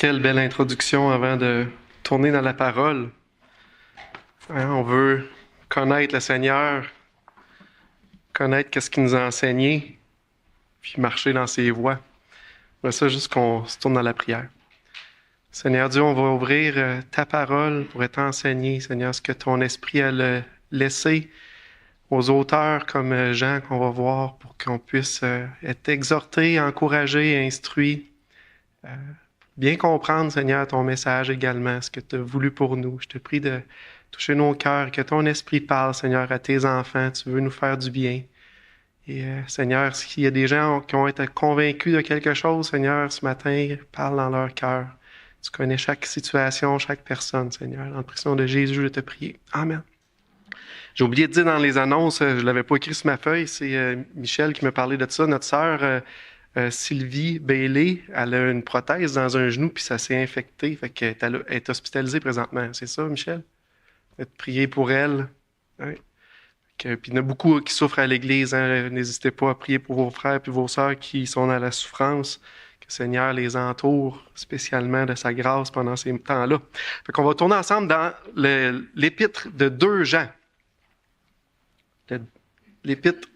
Quelle belle introduction avant de tourner dans la parole. On veut connaître le Seigneur, connaître qu'est-ce qu'il nous a enseigné, puis marcher dans ses voies. C'est ça, juste qu'on se tourne dans la prière. Seigneur Dieu, on va ouvrir ta parole pour être enseigné, Seigneur, ce que ton esprit a laissé aux auteurs comme Jean qu'on va voir pour qu'on puisse être exhorté, encouragé, instruit. Bien comprendre, Seigneur, ton message également, ce que tu as voulu pour nous. Je te prie de toucher nos cœurs, que ton esprit parle, Seigneur, à tes enfants. Tu veux nous faire du bien. Et Seigneur, s'il y a des gens qui ont été convaincus de quelque chose, Seigneur, ce matin, parle dans leur cœur. Tu connais chaque situation, chaque personne, Seigneur. Dans le prénom de Jésus, je te prie. Amen. J'ai oublié de dire dans les annonces, je ne l'avais pas écrit sur ma feuille, c'est Michel qui m'a parlé de ça. Notre sœur Sylvie Bailey, elle a une prothèse dans un genou, puis ça s'est infecté. Fait qu'elle est hospitalisée présentement. C'est ça, Michel? Faites prier pour elle. Ouais. Puis il y en a beaucoup qui souffrent à l'Église. Hein. N'hésitez pas à prier pour vos frères et vos sœurs qui sont dans la souffrance. Que le Seigneur les entoure spécialement de sa grâce pendant ces temps-là. Fait qu'on va tourner ensemble dans l'épître de 2 Jean. L'épître,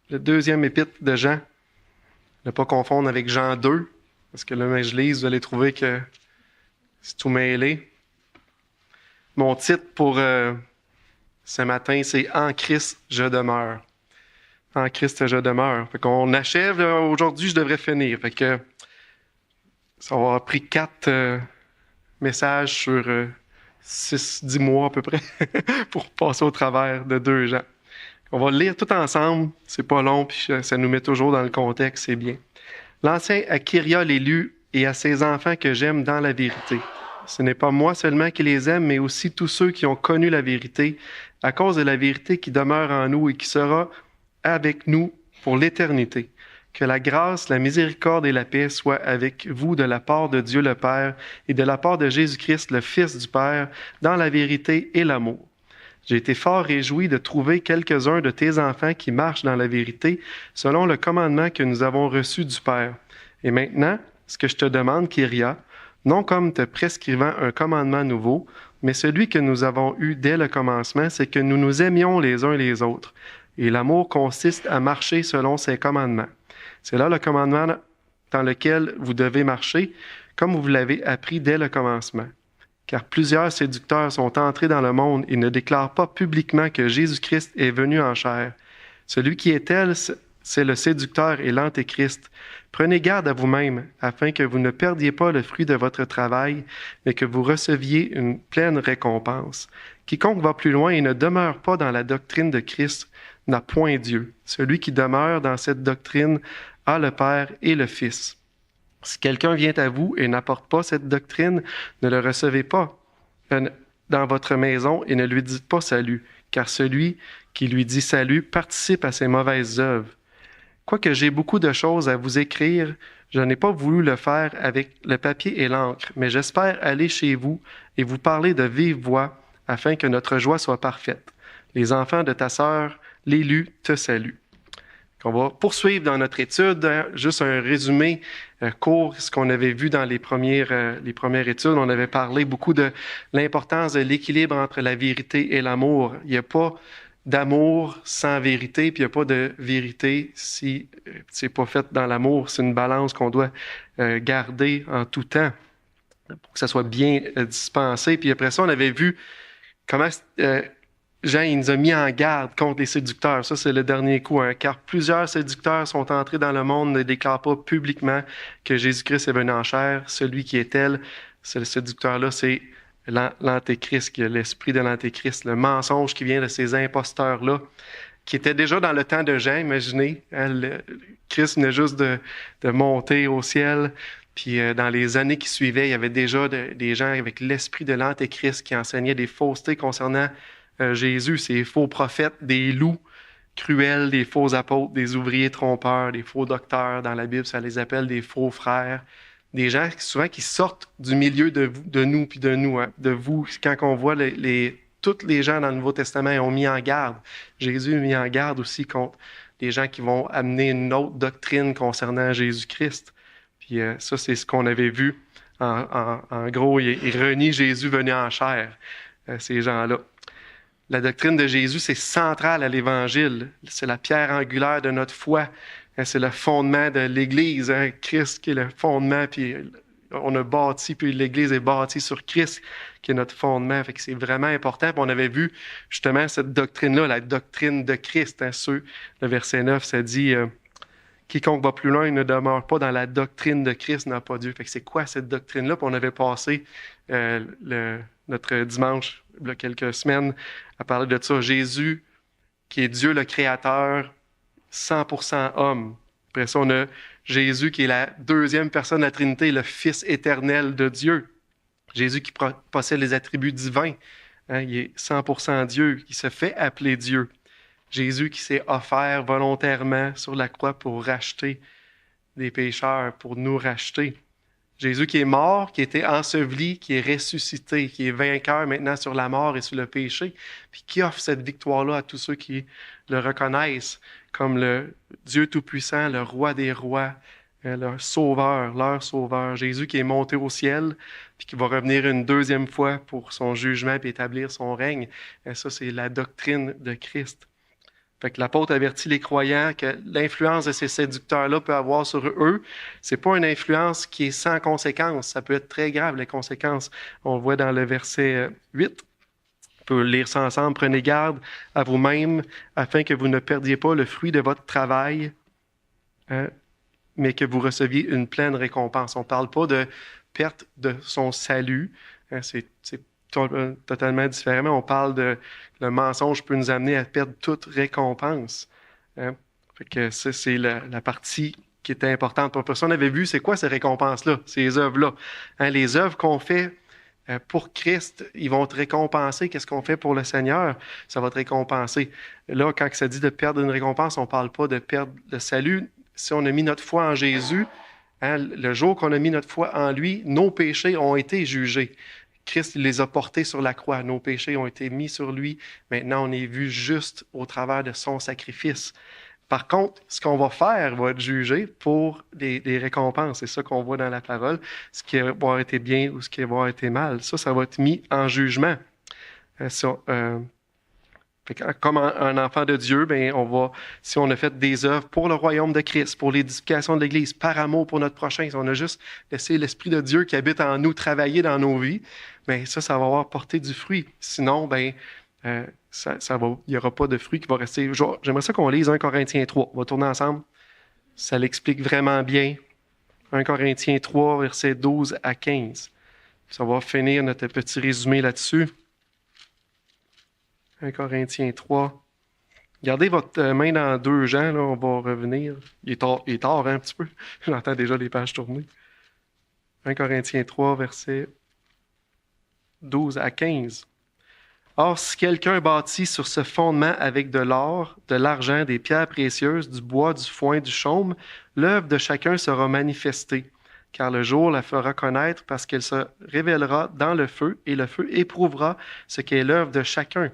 le 2e épître de Jean. Ne pas confondre avec Jean 2, parce que là, je lis, vous allez trouver que c'est tout mêlé. Mon titre pour ce matin, c'est « En Christ, je demeure ». En Christ, je demeure. Fait qu'on achève, aujourd'hui, je devrais finir. Fait que ça va avoir pris 4 messages sur 6-10 mois à peu près pour passer au travers de 2 Jean. On va le lire tout ensemble, c'est pas long, puis ça nous met toujours dans le contexte, c'est bien. L'enseigne à Kyria l'élu et à ses enfants que j'aime dans la vérité. Ce n'est pas moi seulement qui les aime, mais aussi tous ceux qui ont connu la vérité, à cause de la vérité qui demeure en nous et qui sera avec nous pour l'éternité. Que la grâce, la miséricorde et la paix soient avec vous de la part de Dieu le Père et de la part de Jésus-Christ, le Fils du Père, dans la vérité et l'amour. J'ai été fort réjoui de trouver quelques-uns de tes enfants qui marchent dans la vérité selon le commandement que nous avons reçu du Père. Et maintenant, ce que je te demande, Kyria, non comme te prescrivant un commandement nouveau, mais celui que nous avons eu dès le commencement, c'est que nous nous aimions les uns les autres. Et l'amour consiste à marcher selon ses commandements. C'est là le commandement dans lequel vous devez marcher, comme vous l'avez appris dès le commencement. Car plusieurs séducteurs sont entrés dans le monde et ne déclarent pas publiquement que Jésus-Christ est venu en chair. Celui qui est tel, c'est le séducteur et l'antéchrist. Prenez garde à vous-même, afin que vous ne perdiez pas le fruit de votre travail, mais que vous receviez une pleine récompense. Quiconque va plus loin et ne demeure pas dans la doctrine de Christ n'a point Dieu. Celui qui demeure dans cette doctrine a le Père et le Fils. Si quelqu'un vient à vous et n'apporte pas cette doctrine, ne le recevez pas dans votre maison et ne lui dites pas salut, car celui qui lui dit salut participe à ses mauvaises œuvres. Quoique j'ai beaucoup de choses à vous écrire, je n'ai pas voulu le faire avec le papier et l'encre, mais j'espère aller chez vous et vous parler de vive voix, afin que notre joie soit parfaite. Les enfants de ta sœur, l'élu, te saluent. On va poursuivre dans notre étude. Juste un résumé court, ce qu'on avait vu dans les premières études. On avait parlé beaucoup de l'importance de l'équilibre entre la vérité et l'amour. Il n'y a pas d'amour sans vérité, puis il n'y a pas de vérité si c'est pas fait dans l'amour. C'est une balance qu'on doit garder en tout temps pour que ça soit bien dispensé. Puis après ça, on avait vu comment Jean, il nous a mis en garde contre les séducteurs. Ça, c'est le dernier coup, hein, car plusieurs séducteurs sont entrés dans le monde, ne déclarent pas publiquement que Jésus-Christ est venu en chair. Celui qui est tel, ce séducteur-là, c'est l'antéchrist, qui a l'esprit de l'antéchrist, le mensonge qui vient de ces imposteurs-là, qui était déjà dans le temps de Jean, imaginez. Christ venait juste de monter au ciel. Puis dans les années qui suivaient, il y avait déjà des gens avec l'esprit de l'antéchrist qui enseignaient des faussetés concernant Jésus, ces faux prophètes, des loups cruels, des faux apôtres, des ouvriers trompeurs, des faux docteurs. Dans la Bible, ça les appelle des faux frères. Des gens souvent qui sortent du milieu de nous, puis de nous, hein, de vous. Quand on voit tous les gens dans le Nouveau Testament ont mis en garde. Jésus a mis en garde aussi contre des gens qui vont amener une autre doctrine concernant Jésus-Christ. Puis ça, c'est ce qu'on avait vu. En gros, il renie Jésus venu en chair, ces gens-là. La doctrine de Jésus, c'est central à l'Évangile. C'est la pierre angulaire de notre foi. C'est le fondement de l'Église. Christ qui est le fondement, puis on a bâti, puis l'Église est bâtie sur Christ, qui est notre fondement. Fait que c'est vraiment important. Puis on avait vu justement cette doctrine-là, la doctrine de Christ. Le verset 9, ça dit quiconque va plus loin ne demeure pas dans la doctrine de Christ, n'a pas Dieu. Fait que c'est quoi cette doctrine-là? Puis on avait passé notre dimanche, il y a quelques semaines, à parler de ça. Jésus, qui est Dieu le Créateur, 100% homme. Après ça, on a Jésus qui est la deuxième personne de la Trinité, le Fils éternel de Dieu. Jésus qui possède les attributs divins. Il est 100% Dieu, qui se fait appeler Dieu. Jésus qui s'est offert volontairement sur la croix pour racheter des pécheurs, pour nous racheter. Jésus qui est mort, qui a été enseveli, qui est ressuscité, qui est vainqueur maintenant sur la mort et sur le péché, puis qui offre cette victoire-là à tous ceux qui le reconnaissent comme le Dieu Tout-Puissant, le Roi des rois, leur sauveur. Jésus qui est monté au ciel, puis qui va revenir une deuxième fois pour son jugement et établir son règne. Et ça, c'est la doctrine de Christ. Fait que l'apôtre avertit les croyants que l'influence de ces séducteurs-là peut avoir sur eux. C'est pas une influence qui est sans conséquences. Ça peut être très grave, les conséquences. On le voit dans le verset 8. On peut lire ça ensemble. Prenez garde à vous-même afin que vous ne perdiez pas le fruit de votre travail, mais que vous receviez une pleine récompense. On ne parle pas de perte de son salut. C'est totalement différemment. On parle de le mensonge peut nous amener à perdre toute récompense. Fait que ça, c'est la partie qui était importante. Pour personne n'avait vu, c'est quoi ces récompenses-là, ces œuvres-là? Les œuvres qu'on fait pour Christ, ils vont te récompenser. Qu'est-ce qu'on fait pour le Seigneur? Ça va te récompenser. Là, quand ça dit de perdre une récompense, on ne parle pas de perdre le salut. Si on a mis notre foi en Jésus, le jour qu'on a mis notre foi en lui, nos péchés ont été jugés. Christ les a portés sur la croix. Nos péchés ont été mis sur lui. Maintenant, on est vu juste au travers de son sacrifice. Par contre, ce qu'on va faire va être jugé pour des récompenses. C'est ça qu'on voit dans la parole. Ce qui va avoir été bien ou ce qui va avoir été mal. Ça va être mis en jugement. Comme un enfant de Dieu, si on a fait des œuvres pour le royaume de Christ, pour l'édification de l'Église, par amour pour notre prochain, si on a juste laissé l'Esprit de Dieu qui habite en nous travailler dans nos vies, ça va avoir porté du fruit. Sinon, il n'y aura pas de fruit qui va rester. J'aimerais ça qu'on lise 1 Corinthiens 3. On va tourner ensemble. Ça l'explique vraiment bien. 1 Corinthiens 3, versets 12 à 15. Ça va finir notre petit résumé là-dessus. 1 Corinthiens 3. Gardez votre main dans 2 Jean, là, on va revenir. Il est tard un petit peu. J'entends déjà les pages tourner. 1 Corinthiens 3, versets 12 à 15. Or, si quelqu'un bâtit sur ce fondement avec de l'or, de l'argent, des pierres précieuses, du bois, du foin, du chaume, l'œuvre de chacun sera manifestée, car le jour la fera connaître parce qu'elle se révélera dans le feu, et le feu éprouvera ce qu'est l'œuvre de chacun.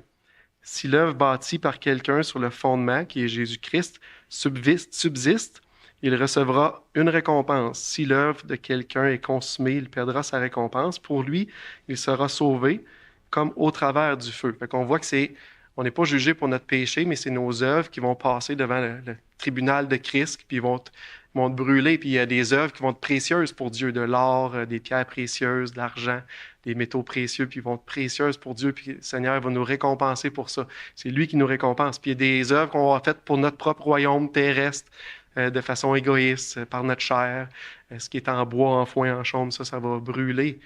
Si l'œuvre bâtie par quelqu'un sur le fondement, qui est Jésus-Christ, subsiste, il recevra une récompense. Si l'œuvre de quelqu'un est consumée, il perdra sa récompense. Pour lui, il sera sauvé comme au travers du feu. Fait qu'on voit que on n'est pas jugé pour notre péché, mais c'est nos œuvres qui vont passer devant le tribunal de Christ, puis ils vont te brûler, puis il y a des œuvres qui vont être précieuses pour Dieu, de l'or, des pierres précieuses, de l'argent, des métaux précieux, puis ils vont être précieuses pour Dieu, puis le Seigneur va nous récompenser pour ça. C'est lui qui nous récompense. Puis il y a des œuvres qu'on va faire pour notre propre royaume terrestre, de façon égoïste, par notre chair. Ce qui est en bois, en foin, en chaume, ça va brûler.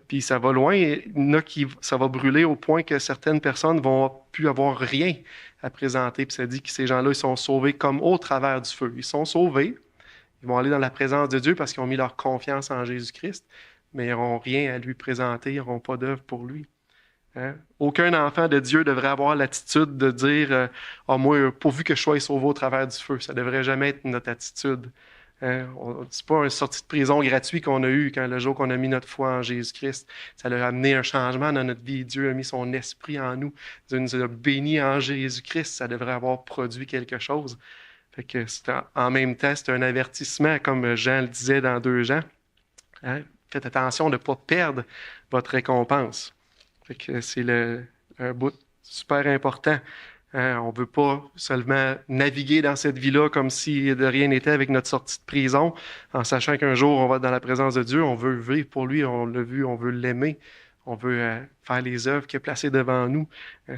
Puis ça va loin, ça va brûler au point que certaines personnes vont plus avoir rien à présenter. Puis ça dit que ces gens-là, ils sont sauvés comme au travers du feu. Ils sont sauvés, ils vont aller dans la présence de Dieu parce qu'ils ont mis leur confiance en Jésus-Christ, mais ils n'auront rien à lui présenter, ils n'auront pas d'œuvre pour lui. Aucun enfant de Dieu devrait avoir l'attitude de dire « moi, pourvu que je sois sauvé au travers du feu ». Ça ne devrait jamais être notre attitude. C'est pas une sortie de prison gratuite qu'on a eue quand le jour qu'on a mis notre foi en Jésus-Christ. Ça a amené un changement dans notre vie. Dieu a mis son esprit en nous. Dieu nous a bénis en Jésus-Christ. Ça devrait avoir produit quelque chose. Fait que en même temps, c'est un avertissement, comme Jean le disait dans 2 Jean. Hein? Faites attention de ne pas perdre votre récompense. Fait que c'est un bout super important. Hein? On ne veut pas seulement naviguer dans cette vie-là comme si de rien n'était avec notre sortie de prison, en sachant qu'un jour on va être dans la présence de Dieu. On veut vivre pour lui, on l'a vu, on veut l'aimer. On veut faire les œuvres qu'il a placées devant nous.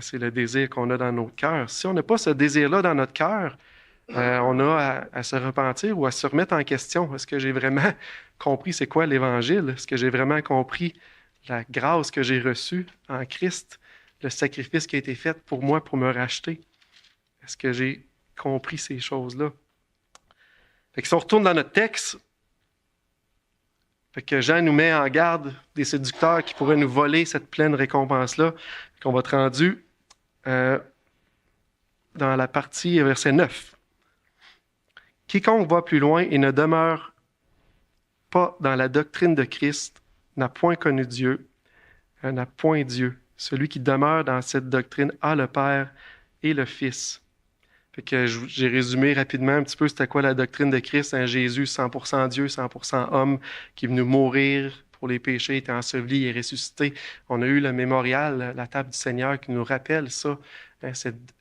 C'est le désir qu'on a dans notre cœur. Si on n'a pas ce désir-là dans notre cœur, on a à se repentir ou à se remettre en question. Est-ce que j'ai vraiment compris c'est quoi l'Évangile? Est-ce que j'ai vraiment compris la grâce que j'ai reçue en Christ, le sacrifice qui a été fait pour moi pour me racheter? Est-ce que j'ai compris ces choses-là? Fait que si on retourne dans notre texte, fait que Jean nous met en garde des séducteurs qui pourraient nous voler cette pleine récompense-là. On va être rendu dans la partie verset 9. Quiconque va plus loin et ne demeure pas dans la doctrine de Christ n'a point connu Dieu, n'a point Dieu. Celui qui demeure dans cette doctrine a le Père et le Fils. Fait que j'ai résumé rapidement un petit peu c'était quoi la doctrine de Christ, un Jésus 100% Dieu, 100% homme, qui est venu mourir pour les péchés, était enseveli et ressuscité. On a eu le mémorial, la table du Seigneur, qui nous rappelle ça,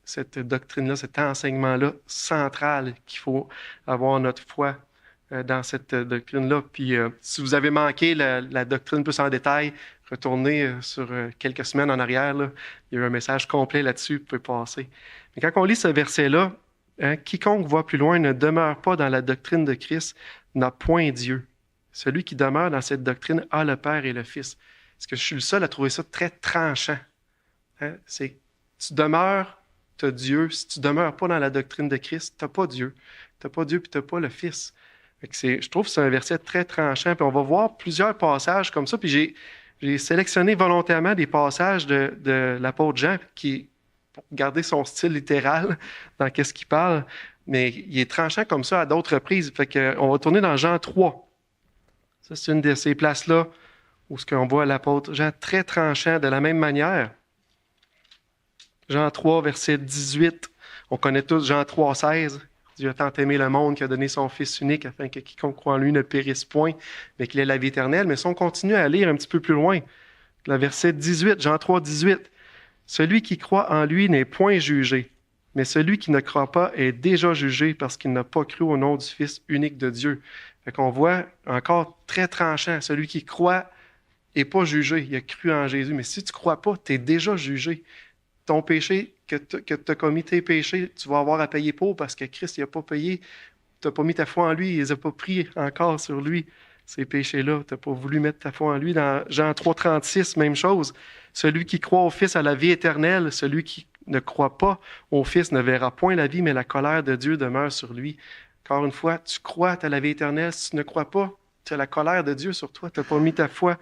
cette doctrine-là, cet enseignement-là central qu'il faut avoir notre foi dans cette doctrine-là. Puis si vous avez manqué la doctrine plus en détail, retournez sur quelques semaines en arrière, là, il y a eu un message complet là-dessus, vous pouvez passer. Mais quand on lit ce verset-là, quiconque va plus loin ne demeure pas dans la doctrine de Christ, n'a point Dieu. Celui qui demeure dans cette doctrine a le Père et le Fils. Est-ce que je suis le seul à trouver ça très tranchant? C'est tu demeures, tu as Dieu. Si tu ne demeures pas dans la doctrine de Christ, tu n'as pas Dieu. Tu n'as pas Dieu puis tu n'as pas le Fils. Je trouve que c'est un verset très tranchant. Puis on va voir plusieurs passages comme ça. Puis j'ai sélectionné volontairement des passages de l'apôtre Jean pour garder son style littéral dans qu'est-ce qu'il parle. Mais il est tranchant comme ça à d'autres reprises. Fait que, on va tourner dans Jean 3. Ça, c'est une de ces places-là où ce qu'on voit l'apôtre Jean très tranchant de la même manière. Jean 3, verset 18. On connaît tous Jean 3, 16. Dieu a tant aimé le monde qu'il a donné son Fils unique afin que quiconque croit en lui ne périsse point, mais qu'il ait la vie éternelle. Mais si on continue à lire un petit peu plus loin, le verset 18, Jean 3, 18. Celui qui croit en lui n'est point jugé, mais celui qui ne croit pas est déjà jugé parce qu'il n'a pas cru au nom du Fils unique de Dieu. Fait qu'on voit encore très tranchant, celui qui croit n'est pas jugé, il a cru en Jésus. Mais si tu ne crois pas, tu es déjà jugé. Ton péché, que tu as commis tes péchés, tu vas avoir à payer pour parce que Christ n'a pas payé. Tu n'as pas mis ta foi en lui, il ne les a pas pris encore sur lui, ces péchés-là. Tu n'as pas voulu mettre ta foi en lui. Dans Jean 3, 36, même chose. Celui qui croit au Fils a la vie éternelle. Celui qui ne croit pas au Fils ne verra point la vie, mais la colère de Dieu demeure sur lui. Encore une fois, tu crois, tu as la vie éternelle. Si tu ne crois pas, tu as la colère de Dieu sur toi. Tu n'as pas mis ta foi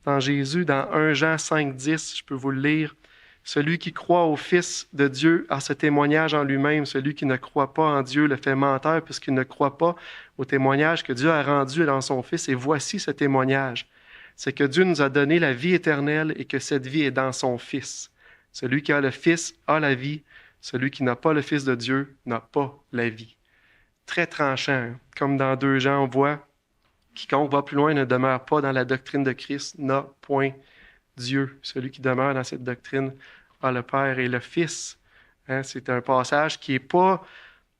dans Jésus. Dans 1 Jean 5, 10, je peux vous le lire. Celui qui croit au Fils de Dieu a ce témoignage en lui-même. Celui qui ne croit pas en Dieu le fait menteur puisqu'il ne croit pas au témoignage que Dieu a rendu dans son Fils. Et voici ce témoignage. C'est que Dieu nous a donné la vie éternelle et que cette vie est dans son Fils. Celui qui a le Fils a la vie. Celui qui n'a pas le Fils de Dieu n'a pas la vie. Très tranchant. Comme dans 2 Jean, on voit quiconque va plus loin ne demeure pas dans la doctrine de Christ, n'a point Dieu. Celui qui demeure dans cette doctrine a le Père et le Fils. C'est un passage qui n'est pas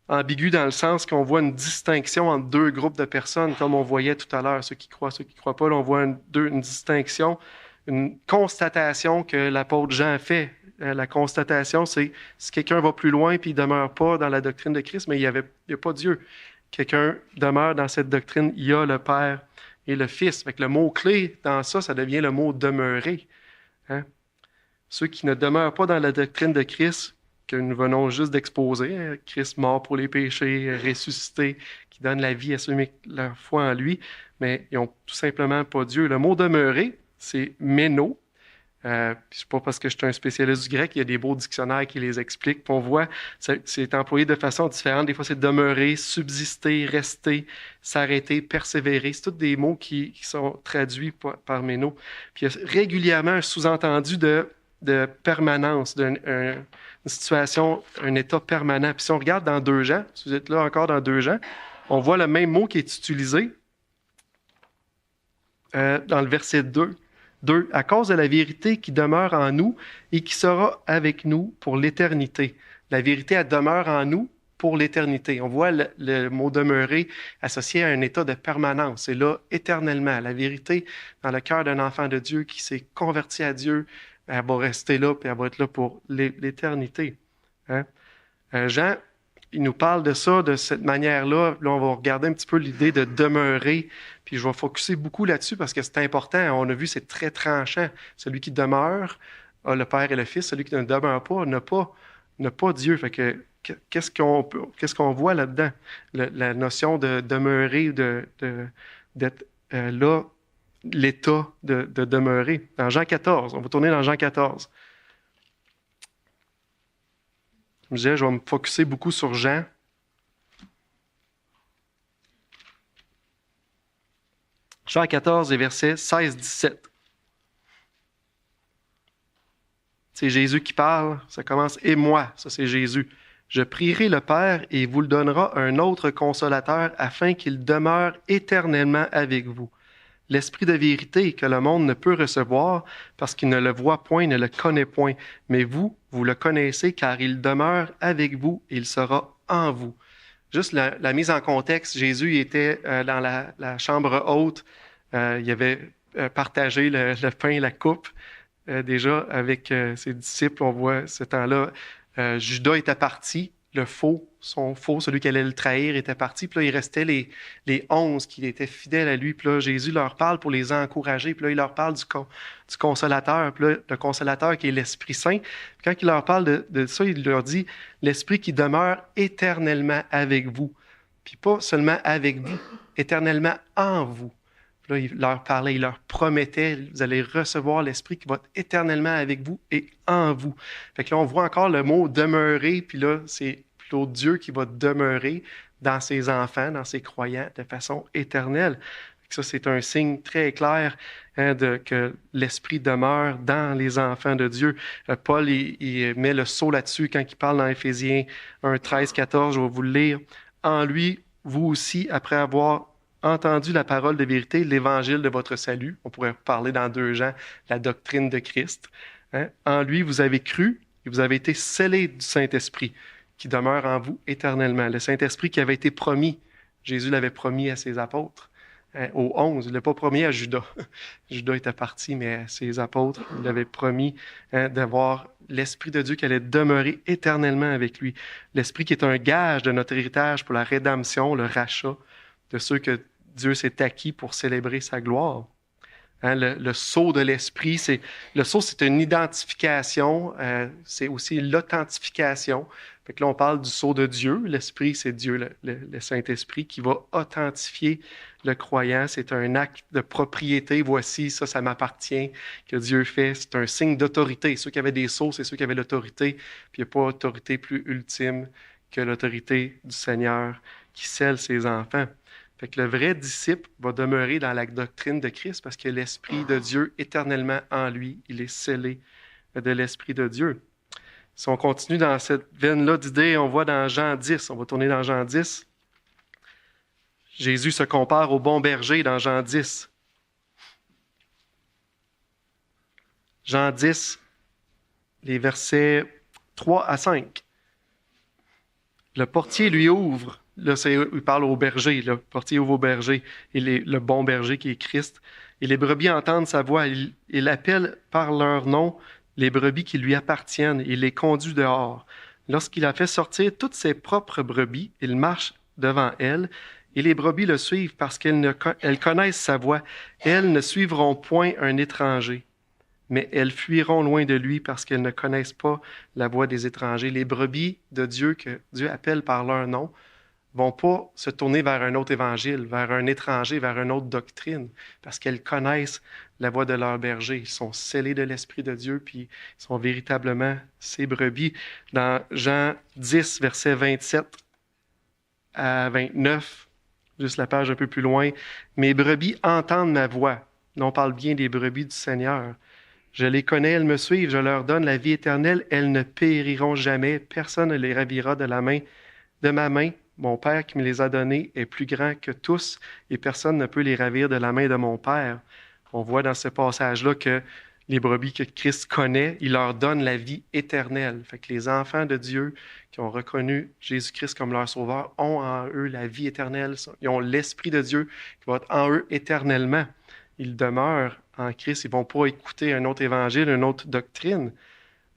ambigu dans le sens qu'on voit une distinction entre deux groupes de personnes, comme on voyait tout à l'heure, ceux qui croient pas. Là, on voit une distinction, une constatation que l'apôtre Jean fait. La constatation, c'est si quelqu'un va plus loin et il ne demeure pas dans la doctrine de Christ, mais il n'y a pas Dieu. Quelqu'un demeure dans cette doctrine, il y a le Père et le Fils. Fait que le mot-clé dans ça, ça devient le mot « demeurer ». Ceux qui ne demeurent pas dans la doctrine de Christ, que nous venons juste d'exposer, Christ mort pour les péchés, ressuscité, qui donne la vie à ceux qui mettent leur foi en lui, mais ils n'ont tout simplement pas Dieu. Le mot « demeurer », c'est « méno ». C'est pas parce que je suis un spécialiste du grec, il y a des beaux dictionnaires qui les expliquent. Puis on voit, c'est employé de façon différente. Des fois, c'est demeurer, subsister, rester, s'arrêter, persévérer. C'est tous des mots qui sont traduits par méno. Puis il y a régulièrement un sous-entendu de de permanence, une situation, un état permanent. Puis si on regarde dans 2 Jean, si vous êtes là encore dans 2 Jean, on voit le même mot qui est utilisé dans le verset 2. 2. À cause de la vérité qui demeure en nous et qui sera avec nous pour l'éternité. La vérité, elle demeure en nous pour l'éternité. On voit le mot demeurer associé à un état de permanence. C'est là éternellement. La vérité dans le cœur d'un enfant de Dieu qui s'est converti à Dieu, elle va rester là, puis elle va être là pour l'éternité. Hein? Jean, il nous parle de ça, de cette manière-là. Là, on va regarder un petit peu l'idée de demeurer, puis je vais focuser beaucoup là-dessus parce que c'est important. On a vu, c'est très tranchant. Celui qui demeure a le Père et le Fils. Celui qui ne demeure pas n'a pas Dieu. Fait que qu'est-ce qu'on voit là-dedans? La notion de demeurer, d'être là, l'état de demeurer. Dans Jean 14, on va tourner dans Jean 14. Je disais, je vais me focusser beaucoup sur Jean. Jean 14 et versets 16-17. C'est Jésus qui parle. Ça commence « Et moi », ça c'est Jésus. « Je prierai le Père et il vous le donnera un autre consolateur afin qu'il demeure éternellement avec vous. L'Esprit de vérité que le monde ne peut recevoir parce qu'il ne le voit point, ne le connaît point. Mais vous, vous le connaissez car il demeure avec vous et il sera en vous. » Juste la mise en contexte, Jésus était dans la chambre haute. Il avait partagé le pain et la coupe. Déjà, avec ses disciples, on voit ce temps-là, Judas était parti, son faux, celui qui allait le trahir, était parti. Puis là, il restait les 11 qui étaient fidèles à lui. Puis là, Jésus leur parle pour les encourager. Puis là, il leur parle du Consolateur. Puis là, le Consolateur qui est l'Esprit Saint. Puis quand il leur parle de ça, il leur dit « L'Esprit qui demeure éternellement avec vous. » Puis pas seulement avec vous, éternellement en vous. Là, il leur parlait, il leur promettait, vous allez recevoir l'Esprit qui va être éternellement avec vous et en vous. Fait que là, on voit encore le mot demeurer, puis là, c'est plutôt Dieu qui va demeurer dans ses enfants, dans ses croyants, de façon éternelle. Ça, c'est un signe très clair que l'Esprit demeure dans les enfants de Dieu. Paul, il met le sceau là-dessus quand il parle dans Éphésiens 1, 13, 14, je vais vous le lire. En lui, vous aussi, après avoir entendu la parole de vérité, l'évangile de votre salut. On pourrait parler dans 2 Jean, la doctrine de Christ. Hein? En lui, vous avez cru et vous avez été scellés du Saint-Esprit qui demeure en vous éternellement. Le Saint-Esprit qui avait été promis. Jésus l'avait promis à ses apôtres. Aux 11, il ne l'a pas promis à Judas. Judas était parti, mais à ses apôtres, il avait promis d'avoir l'Esprit de Dieu qui allait demeurer éternellement avec lui. L'Esprit qui est un gage de notre héritage pour la rédemption, le rachat de ceux que Dieu s'est acquis pour célébrer sa gloire. Hein, le sceau de l'Esprit, le sceau, c'est une identification, c'est aussi l'authentification. Fait que là, on parle du sceau de Dieu. L'Esprit, c'est Dieu, le Saint-Esprit, qui va authentifier le croyant. C'est un acte de propriété. Voici, ça m'appartient, que Dieu fait. C'est un signe d'autorité. Ceux qui avaient des sceaux, c'est ceux qui avaient l'autorité. Puis il n'y a pas autorité plus ultime que l'autorité du Seigneur qui scelle ses enfants. Fait que le vrai disciple va demeurer dans la doctrine de Christ parce que l'Esprit de Dieu éternellement en lui, il est scellé de l'Esprit de Dieu. Si on continue dans cette veine-là d'idées, on voit dans Jean 10, on va tourner dans Jean 10. Jésus se compare au bon berger dans Jean 10. Jean 10, les versets 3 à 5. Le portier lui ouvre. Là, il parle au berger. Le portier ouvre au berger. Et le bon berger qui est Christ. Et les brebis entendent sa voix. Il appelle par leur nom les brebis qui lui appartiennent. Il les conduit dehors. Lorsqu'il a fait sortir toutes ses propres brebis, il marche devant elles. Et les brebis le suivent parce qu'elles connaissent sa voix. Elles ne suivront point un étranger, mais elles fuiront loin de lui parce qu'elles ne connaissent pas la voix des étrangers. Les brebis de Dieu, que Dieu appelle par leur nom, vont pas se tourner vers un autre évangile, vers un étranger, vers une autre doctrine, parce qu'elles connaissent la voix de leur berger. Ils sont scellés de l'Esprit de Dieu, puis ils sont véritablement ses brebis. Dans Jean 10, versets 27 à 29, juste la page un peu plus loin, « Mes brebis entendent ma voix. » Là, on parle bien des brebis du Seigneur. « Je les connais, elles me suivent, je leur donne la vie éternelle, elles ne périront jamais, personne ne les ravira de ma main. Mon Père qui me les a donnés est plus grand que tous, et personne ne peut les ravir de la main de mon Père. On voit dans ce passage-là que les brebis que Christ connaît, il leur donne la vie éternelle. Fait que les enfants de Dieu qui ont reconnu Jésus-Christ comme leur sauveur ont en eux la vie éternelle. Ils ont l'Esprit de Dieu qui va être en eux éternellement. Ils demeurent en Christ. Ils ne vont pas écouter un autre évangile, une autre doctrine.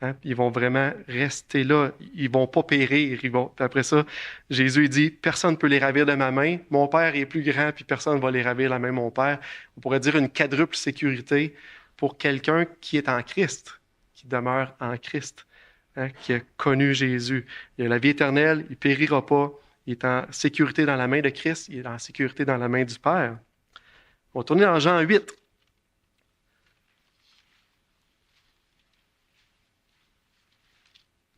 Hein? Ils vont vraiment rester là. Ils ne vont pas périr. Puis après ça, Jésus dit, personne ne peut les ravir de ma main. Mon Père est plus grand, puis personne ne va les ravir de la main de mon Père. On pourrait dire une quadruple sécurité pour quelqu'un qui est en Christ, qui demeure en Christ, hein, qui a connu Jésus. Il a la vie éternelle, il ne périra pas, il est en sécurité dans la main de Christ, il est en sécurité dans la main du Père. On va tourner dans Jean 8.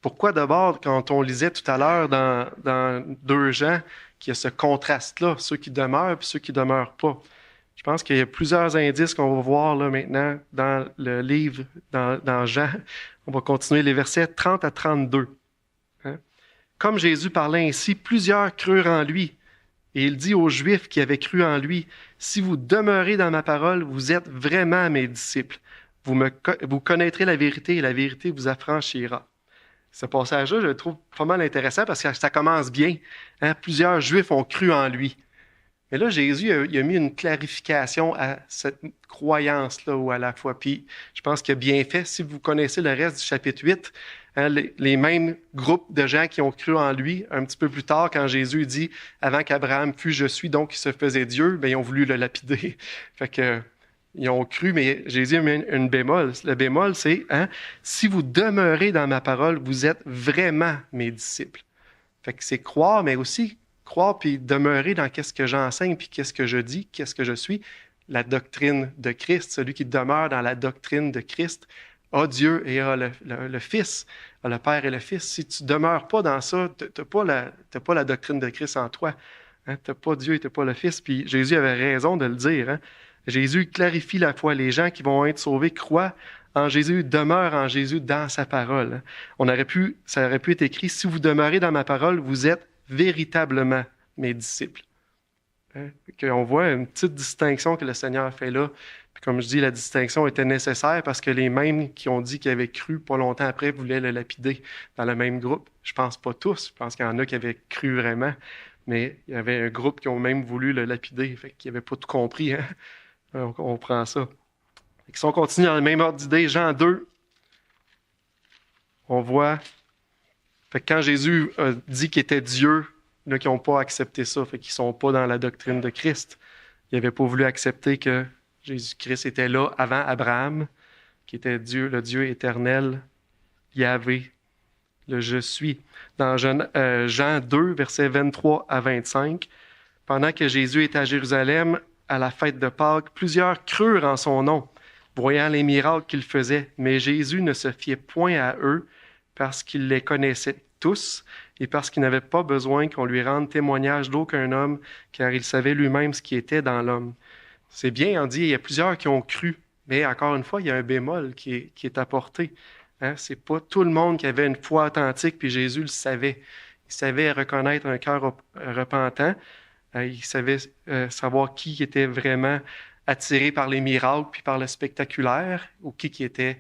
Pourquoi d'abord, quand on lisait tout à l'heure dans 2 Jean, qu'il y a ce contraste-là, ceux qui demeurent et ceux qui ne demeurent pas? Je pense qu'il y a plusieurs indices qu'on va voir là maintenant dans le livre, dans Jean. On va continuer les versets 30 à 32. Hein? Comme Jésus parlait ainsi, plusieurs crurent en lui. Et il dit aux Juifs qui avaient cru en lui, « Si vous demeurez dans ma parole, vous êtes vraiment mes disciples. Vous connaîtrez la vérité et la vérité vous affranchira. » Ce passage-là, je le trouve pas mal intéressant parce que ça commence bien. Hein? Plusieurs Juifs ont cru en lui. Mais là, Jésus il a mis une clarification à cette croyance-là ou à la foi. Puis, je pense qu'il a bien fait. Si vous connaissez le reste du chapitre 8, hein, les mêmes groupes de gens qui ont cru en lui, un petit peu plus tard, quand Jésus dit « Avant qu'Abraham fût, je suis, donc il se faisait Dieu », bien, ils ont voulu le lapider. Fait que, ils ont cru, mais Jésus a mis une bémol. Le bémol, c'est hein, « Si vous demeurez dans ma parole, vous êtes vraiment mes disciples. » Fait que c'est croire, mais aussi croire puis demeurer dans qu'est-ce que j'enseigne puis qu'est-ce que je dis, qu'est-ce que je suis, la doctrine de Christ. Celui qui demeure dans la doctrine de Christ a Dieu et a le Fils, a le Père et le Fils. Si tu ne demeures pas dans ça, tu n'as pas la doctrine de Christ en toi. Hein? Tu n'as pas Dieu et tu n'as pas le Fils. Puis Jésus avait raison de le dire. Hein? Jésus clarifie la foi. Les gens qui vont être sauvés croient en Jésus, demeurent en Jésus dans sa parole. Ça aurait pu être écrit, « Si vous demeurez dans ma parole, vous êtes véritablement mes disciples. » Hein? On voit une petite distinction que le Seigneur fait là. Puis comme je dis, la distinction était nécessaire parce que les mêmes qui ont dit qu'ils avaient cru pas longtemps après voulaient le lapider dans le même groupe. Je pense pas tous. Je pense qu'il y en a qui avaient cru vraiment. Mais il y avait un groupe qui ont même voulu le lapider. Fait qu'ils n'avaient pas tout compris. Hein? On prend ça. Et si on continue dans le même ordre d'idée, Jean 2, on voit... Fait que quand Jésus a dit qu'il était Dieu, il y en a qui n'ont pas accepté ça, fait qu'ils ne sont pas dans la doctrine de Christ. Ils n'avaient pas voulu accepter que Jésus-Christ était là avant Abraham, qui était Dieu, le Dieu éternel, Yahvé, le « Je suis ». Dans Jean 2, versets 23 à 25, pendant que Jésus était à Jérusalem, à la fête de Pâques, plusieurs crurent en son nom, voyant les miracles qu'il faisait, mais Jésus ne se fiait point à eux, parce qu'il les connaissait tous et parce qu'il n'avait pas besoin qu'on lui rende témoignage d'aucun homme, car il savait lui-même ce qui était dans l'homme. C'est bien, on dit, il y a plusieurs qui ont cru, mais encore une fois, il y a un bémol qui est apporté. Hein? C'est pas tout le monde qui avait une foi authentique, puis Jésus le savait. Il savait reconnaître un cœur repentant. Il savait savoir qui était vraiment attiré par les miracles puis par le spectaculaire, ou qui était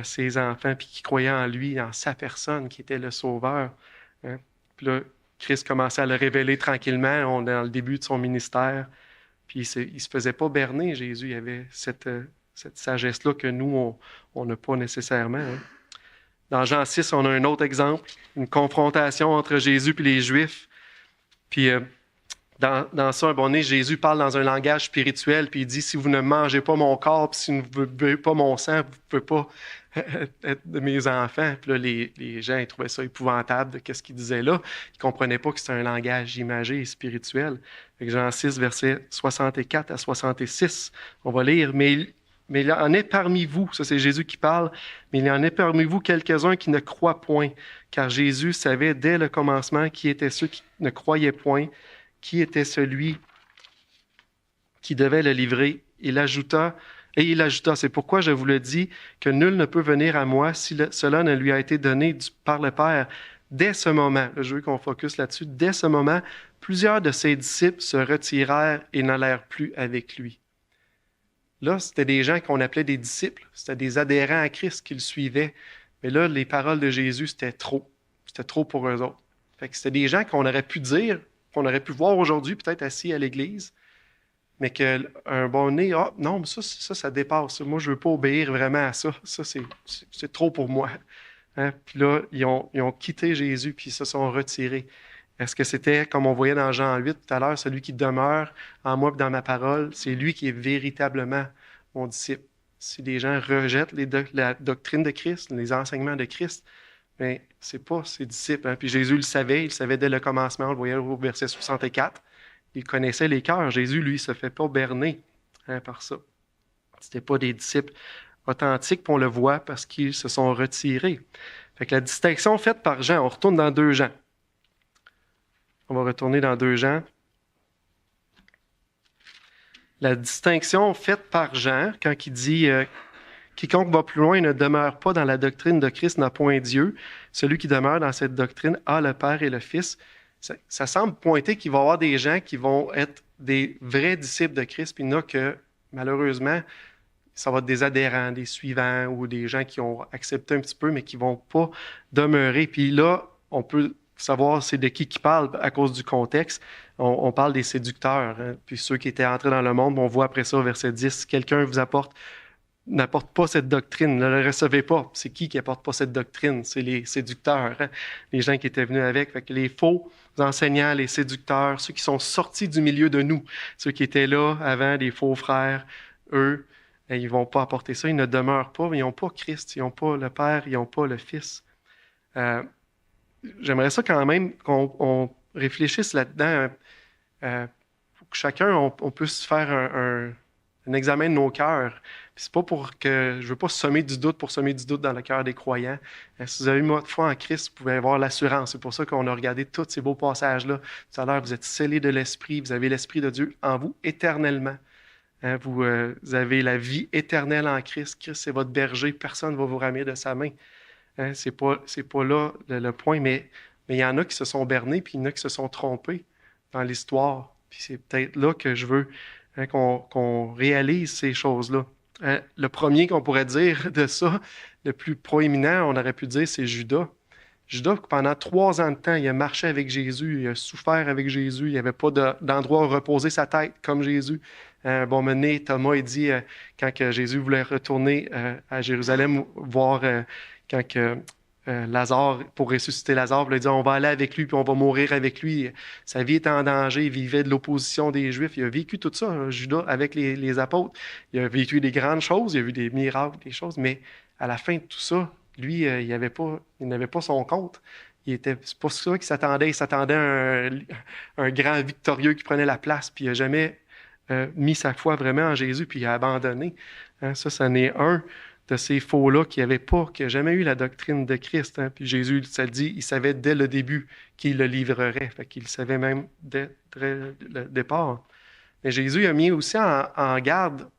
ses enfants, puis qui croyaient en lui, en sa personne, qui était le Sauveur. Hein? Puis là, Christ commençait à le révéler tranquillement. On est dans le début de son ministère. Puis il ne se faisait pas berner, Jésus. Il avait cette sagesse-là que nous, on n'a pas nécessairement. Hein? Dans Jean 6, on a un autre exemple, une confrontation entre Jésus et les Juifs. Puis dans ça, Jésus parle dans un langage spirituel, puis il dit, si vous ne mangez pas mon corps, puis si vous ne buvez pas mon sang, vous ne pouvez pas être de mes enfants. Puis là, les gens ils trouvaient ça épouvantable de ce qu'il disait là. Ils ne comprenaient pas que c'était un langage imagé et spirituel. Fait que Jean 6, versets 64 à 66, on va lire, mais il en est parmi vous, ça c'est Jésus qui parle, mais il en est parmi vous quelques-uns qui ne croient point, car Jésus savait dès le commencement qui étaient ceux qui ne croyaient point, qui était celui qui devait le livrer. Il ajouta, Et il ajouta, c'est pourquoi je vous le dis, que nul ne peut venir à moi si cela ne lui a été donné par le Père. Dès ce moment, je veux qu'on focus là-dessus, dès ce moment, plusieurs de ses disciples se retirèrent et n'allèrent plus avec lui. Là, c'était des gens qu'on appelait des disciples, c'était des adhérents à Christ qui le suivaient. Mais là, les paroles de Jésus, c'était trop. C'était trop pour eux autres. Fait que c'était des gens qu'on aurait pu dire, qu'on aurait pu voir aujourd'hui, peut-être assis à l'église, mais qu'un bon nez, ah non, mais ça dépasse. Moi, je ne veux pas obéir vraiment à ça. Ça, c'est trop pour moi. Hein? Puis là, ils ont quitté Jésus, puis ils se sont retirés. Est-ce que c'était, comme on voyait dans Jean 8 tout à l'heure, celui qui demeure en moi et dans ma parole, c'est lui qui est véritablement mon disciple. Si les gens rejettent la doctrine de Christ, les enseignements de Christ, mais c'est pas ses disciples. Hein? Puis Jésus il le savait dès le commencement, on le voyait au verset 64. Il connaissait les cœurs. Jésus, lui, ne se fait pas berner par ça. C'était pas des disciples authentiques, puis on le voit parce qu'ils se sont retirés. Fait que la distinction faite par Jean, on retourne dans 2 Jean. On va retourner dans 2 Jean. La distinction faite par Jean, quand il dit quiconque va plus loin ne demeure pas dans la doctrine de Christ n'a point Dieu. Celui qui demeure dans cette doctrine a le Père et le Fils. Ça semble pointer qu'il va y avoir des gens qui vont être des vrais disciples de Christ, puis il y en a que, malheureusement, ça va être des adhérents, des suivants ou des gens qui ont accepté un petit peu, mais qui ne vont pas demeurer. Puis là, on peut savoir c'est de qui parle à cause du contexte. On parle des séducteurs, hein, puis ceux qui étaient entrés dans le monde. On voit après ça au verset 10, quelqu'un vous n'apporte pas cette doctrine, ne le recevez pas. C'est qui n'apporte pas cette doctrine? C'est les séducteurs, hein, les gens qui étaient venus avec. Fait que les faux enseignants, les séducteurs, ceux qui sont sortis du milieu de nous, ceux qui étaient là avant, les faux frères, eux, ils ne vont pas apporter ça, ils ne demeurent pas, ils n'ont pas Christ, ils n'ont pas le Père, ils n'ont pas le Fils. J'aimerais ça quand même qu'on réfléchisse là-dedans, pour que chacun, on puisse faire un examen de nos cœurs. Puis c'est pas pour que je veux pas semer du doute pour semer du doute dans le cœur des croyants. Si vous avez mis votre foi en Christ, vous pouvez avoir l'assurance. C'est pour ça qu'on a regardé tous ces beaux passages-là. Tout à l'heure, vous êtes scellés de l'Esprit, vous avez l'Esprit de Dieu en vous éternellement. Hein, vous avez la vie éternelle en Christ. Christ, c'est votre berger. Personne ne va vous ramener de sa main. Hein, c'est pas là le point, mais il y en a qui se sont bernés, puis il y en a qui se sont trompés dans l'histoire. Puis c'est peut-être là que je veux qu'on réalise ces choses-là. Le premier qu'on pourrait dire de ça, le plus proéminent, on aurait pu dire, c'est Judas. Judas, pendant 3 ans de temps, il a marché avec Jésus, il a souffert avec Jésus, il n'y avait pas d'endroit où reposer sa tête comme Jésus. Bon, maintenant, Thomas, il dit, quand que Jésus voulait retourner à Jérusalem, voir quand que Lazare, pour ressusciter Lazare, il dit, on va aller avec lui, puis on va mourir avec lui. Sa vie était en danger, il vivait de l'opposition des Juifs. Il a vécu tout ça, Judas, avec les apôtres. Il a vécu des grandes choses, il a vu des miracles, des choses, mais à la fin de tout ça, lui, il n'avait pas son compte. C'est pas ça qu'il s'attendait. Il s'attendait à un grand victorieux qui prenait la place, puis il n'a jamais mis sa foi vraiment en Jésus, puis il a abandonné. Hein, ça n'est un de ces faux-là qui n'a jamais eu la doctrine de Christ. Hein. Puis Jésus, ça le dit, il savait dès le début qu'il le livrerait. Fait qu'il le savait même dès le départ. Mais Jésus a mis aussi en garde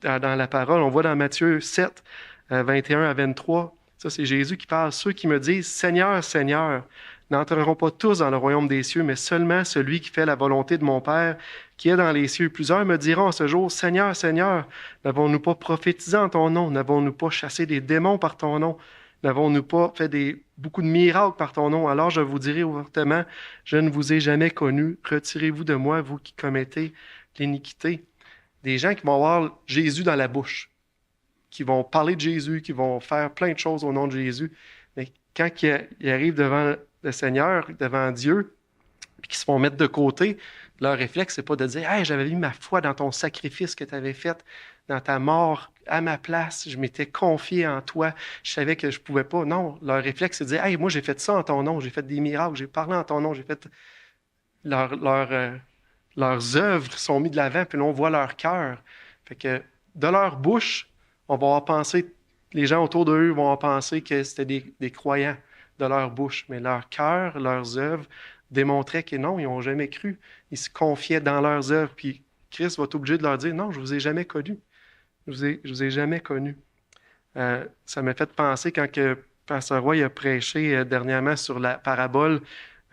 dans la parole. On voit dans Matthieu 7, 21 à 23, ça c'est Jésus qui parle. Ceux qui me disent « Seigneur, Seigneur », n'entreront pas tous dans le royaume des cieux, mais seulement celui qui fait la volonté de mon Père qui est dans les cieux. Plusieurs me diront en ce jour, Seigneur, Seigneur, n'avons-nous pas prophétisé en ton nom? N'avons-nous pas chassé des démons par ton nom? N'avons-nous pas fait beaucoup de miracles par ton nom? Alors je vous dirai ouvertement, je ne vous ai jamais connu. Retirez-vous de moi, vous qui commettez l'iniquité. Des gens qui vont avoir Jésus dans la bouche, qui vont parler de Jésus, qui vont faire plein de choses au nom de Jésus. Mais quand ils arrivent devant le Seigneur, devant Dieu, puis qu'ils se font mettre de côté, leur réflexe, c'est pas de dire « Hey, j'avais mis ma foi dans ton sacrifice que tu avais fait, dans ta mort à ma place, je m'étais confié en toi, je savais que je pouvais pas. » Non, leur réflexe, c'est de dire « Hey, moi, j'ai fait ça en ton nom, j'ai fait des miracles, j'ai parlé en ton nom, j'ai fait... » Leurs œuvres sont mises de l'avant, puis là, on voit leur cœur. Fait que de leur bouche, on va penser, les gens autour d'eux vont penser que c'était des croyants de leur bouche, mais leur cœur, leurs œuvres démontraient que non, ils n'ont jamais cru. Ils se confiaient dans leurs œuvres, puis Christ va être obligé de leur dire « Non, je ne vous ai jamais connu. je vous ai jamais connu. Ça m'a fait penser quand que Pasteur Roy a prêché dernièrement sur la parabole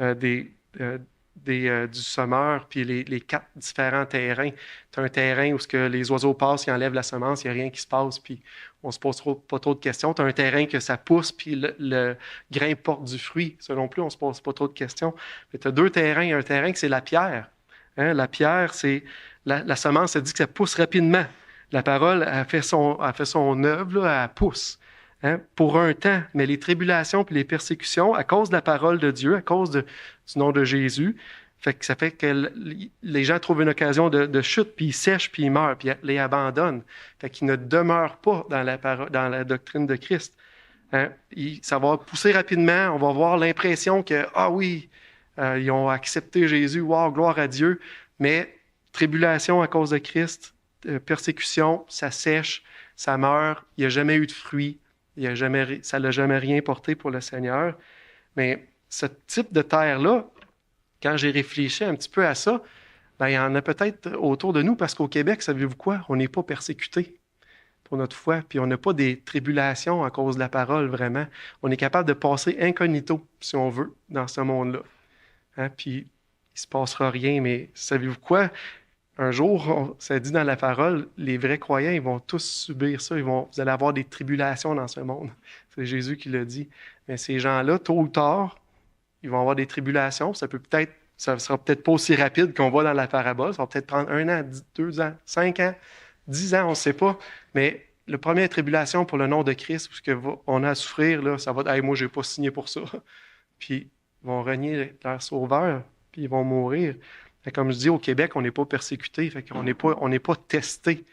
euh, des, euh, du semeur, puis les quatre différents terrains. Tu as un terrain où ce que les oiseaux passent, ils enlèvent la semence, il n'y a rien qui se passe, puis on se pose pas trop de questions. Tu as un terrain que ça pousse, puis le grain porte du fruit. Selon plus, on se pose pas trop de questions. Mais tu as deux terrains. Il y a un terrain que c'est la pierre. Hein? La pierre, c'est la semence, ça dit que ça pousse rapidement. La parole a fait son œuvre, là, elle pousse. Hein, pour un temps, mais les tribulations et les persécutions, à cause de la parole de Dieu, à cause du nom de Jésus, ça fait que les gens trouvent une occasion de chute, puis ils sèchent, puis ils meurent, puis ils les abandonnent. Fait qu'ils ne demeurent pas dans la doctrine de Christ. Hein, ça va pousser rapidement, on va avoir l'impression que, ah oui, ils ont accepté Jésus, wow, gloire à Dieu, mais tribulation à cause de Christ, persécution, ça sèche, ça meurt, il n'y a jamais eu de fruit. Ça n'a jamais rien porté pour le Seigneur. Mais ce type de terre-là, quand j'ai réfléchi un petit peu à ça, ben, il y en a peut-être autour de nous, parce qu'au Québec, savez-vous quoi? On n'est pas persécuté pour notre foi, puis on n'a pas des tribulations à cause de la parole, vraiment. On est capable de passer incognito, si on veut, dans ce monde-là. Hein? Puis, il ne se passera rien, mais savez-vous quoi? Un jour, ça dit dans la parole, les vrais croyants, ils vont tous subir ça. Vous allez avoir des tribulations dans ce monde. C'est Jésus qui l'a dit. Mais ces gens-là, tôt ou tard, ils vont avoir des tribulations. Ça ne sera peut-être pas aussi rapide qu'on voit dans la parabole. Ça va peut-être prendre 1 an, 2 ans, 5 ans, 10 ans, on ne sait pas. Mais la première tribulation pour le nom de Christ, parce qu'on a à souffrir, là, ça va être hey, moi, je n'ai pas signé pour ça. Puis ils vont renier leur sauveur, puis ils vont mourir. Comme je dis, au Québec, on n'est pas persécuté, on n'est pas testé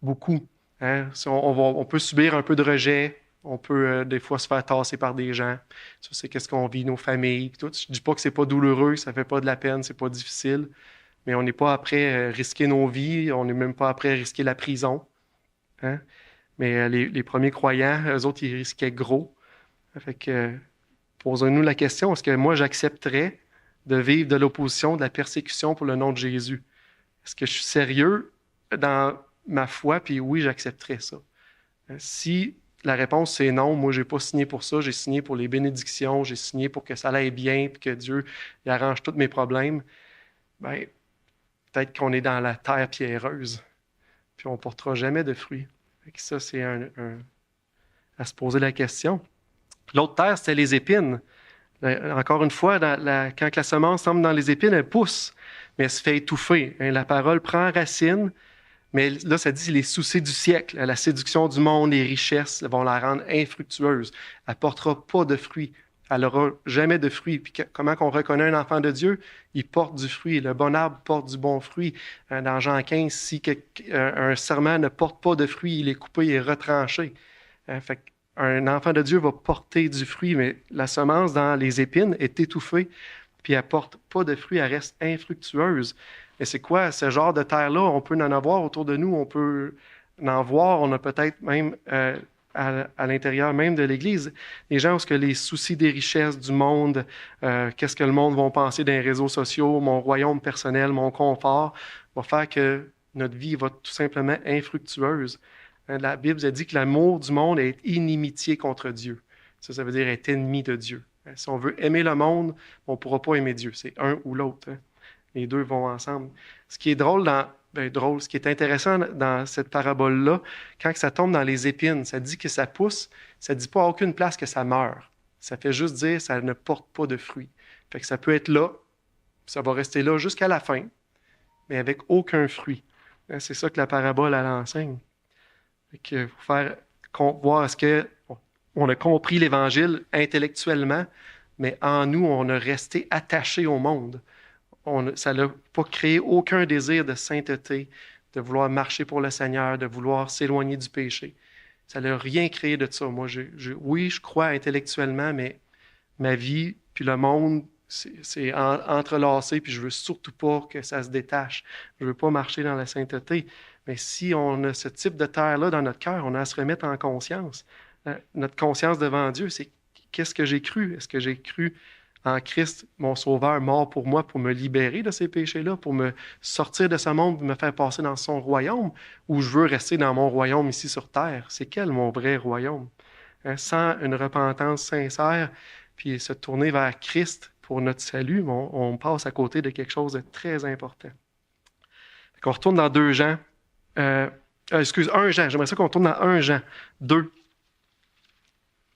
beaucoup. Hein? On peut subir un peu de rejet, on peut des fois se faire tasser par des gens. Ça, c'est qu'est-ce qu'on vit, nos familles. Tout. Je ne dis pas que c'est pas douloureux, ça fait pas de la peine, c'est pas difficile, mais on n'est pas après risquer nos vies, on n'est même pas après risquer la prison. Hein? Mais les premiers croyants, eux autres, ils risquaient gros. Fait que, posons-nous la question, est-ce que moi, j'accepterais de vivre de l'opposition, de la persécution pour le nom de Jésus? Est-ce que je suis sérieux dans ma foi? Puis oui, j'accepterais ça. Si la réponse c'est non, moi, je n'ai pas signé pour ça, j'ai signé pour les bénédictions, j'ai signé pour que ça aille bien, puis que Dieu il arrange tous mes problèmes, bien, peut-être qu'on est dans la terre pierreuse, puis on ne portera jamais de fruits. Ça, c'est à se poser la question. L'autre terre, c'était les épines. Encore une fois, quand la semence tombe dans les épines, elle pousse, mais elle se fait étouffer. La parole prend racine, mais là, ça dit les soucis du siècle, la séduction du monde, les richesses vont la rendre infructueuse. Elle ne portera pas de fruits. Elle n'aura jamais de fruits. Puis comment qu'on reconnaît un enfant de Dieu? Il porte du fruit. Le bon arbre porte du bon fruit. Dans Jean 15, si un serment ne porte pas de fruits, il est coupé, il est retranché. Fait un enfant de Dieu va porter du fruit, mais la semence dans les épines est étouffée, puis elle ne porte pas de fruit, elle reste infructueuse. Et c'est quoi ce genre de terre-là? On peut en avoir autour de nous, on peut en voir, on a peut-être même à l'intérieur même de l'Église, les gens où les soucis des richesses du monde, qu'est-ce que le monde va penser des réseaux sociaux, mon royaume personnel, mon confort, va faire que notre vie va tout simplement infructueuse. La Bible a dit que l'amour du monde est inimitié contre Dieu. Ça veut dire être ennemi de Dieu. Si on veut aimer le monde, on ne pourra pas aimer Dieu. C'est un ou l'autre. Les deux vont ensemble. Ce qui est ce qui est intéressant dans cette parabole-là, quand ça tombe dans les épines, ça dit que ça pousse, ça ne dit pas à aucune place que ça meurt. Ça fait juste dire que ça ne porte pas de fruits. Fait que ça peut être là, ça va rester là jusqu'à la fin, mais avec aucun fruit. C'est ça que la parabole, elle enseigne. Il faut voir est-ce qu'on a compris l'Évangile intellectuellement, mais en nous, on a resté attaché au monde. Ça n'a pas créé aucun désir de sainteté, de vouloir marcher pour le Seigneur, de vouloir s'éloigner du péché. Ça n'a rien créé de ça. Moi, oui, je crois intellectuellement, mais ma vie puis le monde, c'est entrelacé, puis je veux surtout pas que ça se détache. Je veux pas marcher dans la sainteté. Mais si on a ce type de terre-là dans notre cœur, on a à se remettre en conscience. Notre conscience devant Dieu, c'est qu'est-ce que j'ai cru? Est-ce que j'ai cru en Christ, mon Sauveur, mort pour moi, pour me libérer de ces péchés-là, pour me sortir de ce monde, pour me faire passer dans son royaume, ou je veux rester dans mon royaume ici sur terre? C'est quel mon vrai royaume? Hein, sans une repentance sincère, puis se tourner vers Christ pour notre salut, on passe à côté de quelque chose de très important. On retourne dans 2 Jean. 1 Jean. J'aimerais ça qu'on retourne dans 1 Jean 2.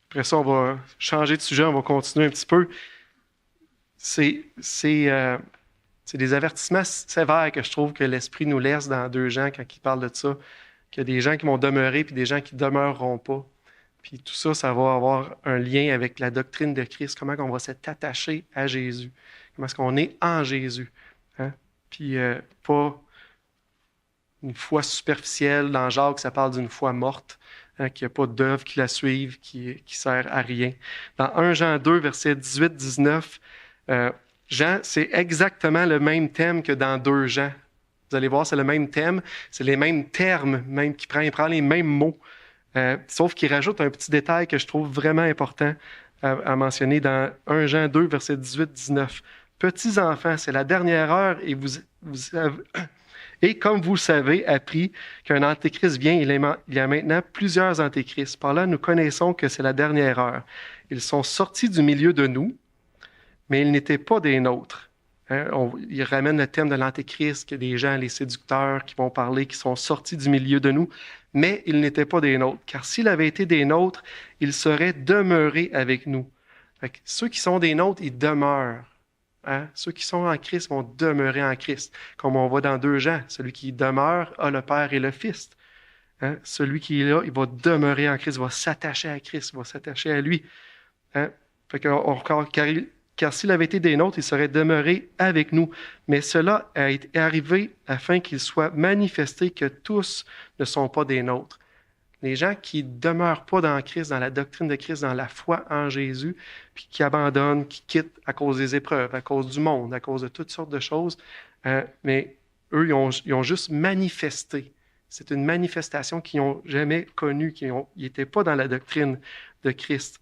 Après ça, on va changer de sujet, on va continuer un petit peu. C'est des avertissements sévères que je trouve que l'Esprit nous laisse dans 2 Jean quand il parle de ça, qu'il y a des gens qui vont demeurer puis des gens qui ne demeureront pas. Puis tout ça, ça va avoir un lien avec la doctrine de Christ, comment on va s'attacher à Jésus, comment est-ce qu'on est en Jésus. Hein? Puis pas une foi superficielle. Dans Jacques, ça parle d'une foi morte, hein, qu'il n'y a pas d'œuvre qui la suivent, qui sert à rien. Dans 1 Jean 2, versets 18-19, Jean, c'est exactement le même thème que dans 2 Jean. Vous allez voir, c'est le même thème, c'est les mêmes termes, même il prend les mêmes mots, sauf qu'il rajoute un petit détail que je trouve vraiment important à mentionner dans 1 Jean 2, versets 18-19. Petits enfants, c'est la dernière heure et et comme vous le savez, appris qu'un antéchrist vient, il y a maintenant plusieurs antéchrists. Par là, nous connaissons que c'est la dernière heure. Ils sont sortis du milieu de nous, mais ils n'étaient pas des nôtres. Hein? Il ramène le thème de l'antéchrist, qu'il y a des gens, les séducteurs, qui vont parler, qui sont sortis du milieu de nous, mais ils n'étaient pas des nôtres. Car s'il avait été des nôtres, ils seraient demeurés avec nous. Fait que ceux qui sont des nôtres, ils demeurent. Hein? Ceux qui sont en Christ vont demeurer en Christ. Comme on voit dans 2 Jean, celui qui demeure a le Père et le Fils. Hein? Celui qui est là, il va demeurer en Christ, il va s'attacher à Christ, il va s'attacher à lui. Hein? Fait que car s'il avait été des nôtres, il serait demeuré avec nous. Mais cela est arrivé afin qu'il soit manifesté que tous ne sont pas des nôtres. Les gens qui ne demeurent pas dans Christ, dans la doctrine de Christ, dans la foi en Jésus, puis qui abandonnent, qui quittent à cause des épreuves, à cause du monde, à cause de toutes sortes de choses, mais eux, ils ont juste manifesté. C'est une manifestation qu'ils n'ont jamais connue, ils n'étaient pas dans la doctrine de Christ.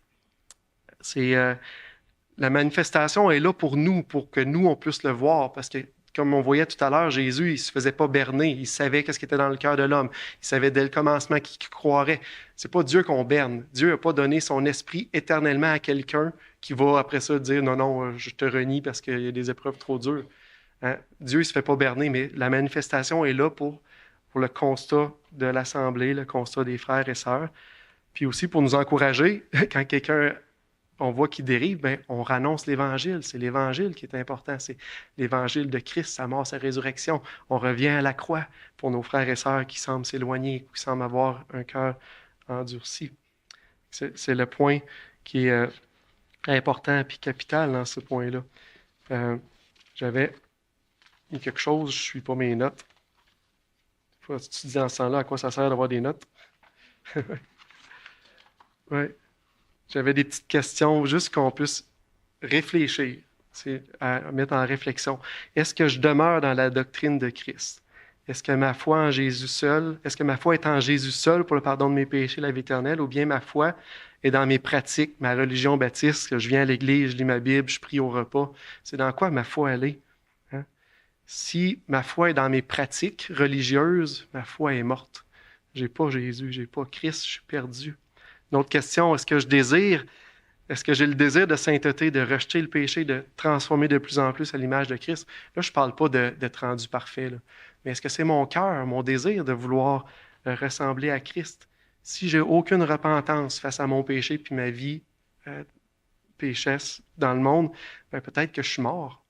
La manifestation est là pour nous, pour que nous, on puisse le voir, parce que comme on voyait tout à l'heure, Jésus, il ne se faisait pas berner. Il savait qu'est-ce qui était dans le cœur de l'homme. Il savait dès le commencement qui croirait. C'est pas Dieu qu'on berne. Dieu n'a pas donné son esprit éternellement à quelqu'un qui va après ça dire « Non, non, je te renie parce qu'il y a des épreuves trop dures. Hein? » Dieu ne se fait pas berner, mais la manifestation est là pour le constat de l'Assemblée, le constat des frères et sœurs. Puis aussi pour nous encourager, quand quelqu'un... on voit qu'il dérive, bien, on rannonce l'Évangile. C'est l'Évangile qui est important. C'est l'Évangile de Christ, sa mort, sa résurrection. On revient à la croix pour nos frères et sœurs qui semblent s'éloigner, qui semblent avoir un cœur endurci. C'est le point qui est important et capital dans ce point-là. J'avais mis quelque chose, je ne suis pas mes notes. Faut étudier dans ce temps-là à quoi ça sert d'avoir des notes. Oui. J'avais des petites questions, juste qu'on puisse réfléchir, à mettre en réflexion. Est-ce que je demeure dans la doctrine de Christ? Est-ce que ma foi en Jésus seul, est-ce que ma foi est en Jésus seul pour le pardon de mes péchés, la vie éternelle, ou bien ma foi est dans mes pratiques, ma religion baptiste, que je viens à l'église, je lis ma Bible, je prie au repas? C'est dans quoi ma foi elle est? Hein? Si ma foi est dans mes pratiques religieuses, ma foi est morte. J'ai pas Jésus, j'ai pas Christ, je suis perdu. Une autre question, est-ce que j'ai le désir de sainteté, de rejeter le péché, de transformer de plus en plus à l'image de Christ? Là, je ne parle pas d'être rendu parfait, là. Mais est-ce que c'est mon cœur, mon désir de vouloir ressembler à Christ? Si j'ai aucune repentance face à mon péché puis ma vie pécheresse dans le monde, ben peut-être que je suis mort.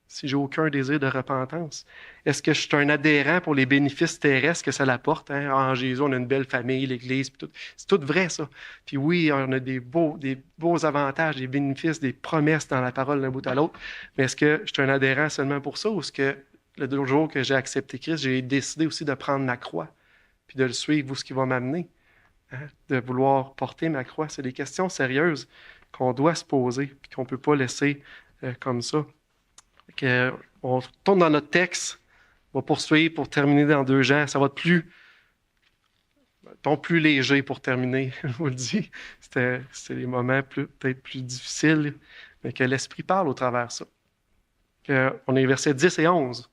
Si j'ai aucun désir de repentance. Est-ce que je suis un adhérent pour les bénéfices terrestres que ça apporte? Hein? En Jésus, on a une belle famille, l'Église, puis tout. C'est tout vrai, ça. Puis oui, on a des beaux avantages, des bénéfices, des promesses dans la parole d'un bout à l'autre. Mais est-ce que je suis un adhérent seulement pour ça? Ou est-ce que le jour que j'ai accepté Christ, j'ai décidé aussi de prendre ma croix, puis de le suivre où ce qui va m'amener? Hein? De vouloir porter ma croix. C'est des questions sérieuses qu'on doit se poser, puis qu'on ne peut pas laisser comme ça. On retourne dans notre texte, on va poursuivre pour terminer dans 2 Jean. Ça va être plus léger pour terminer, je vous le dis. C'était les moments peut-être plus difficiles. mais que l'Esprit parle au travers de ça. On est versets 10 et 11.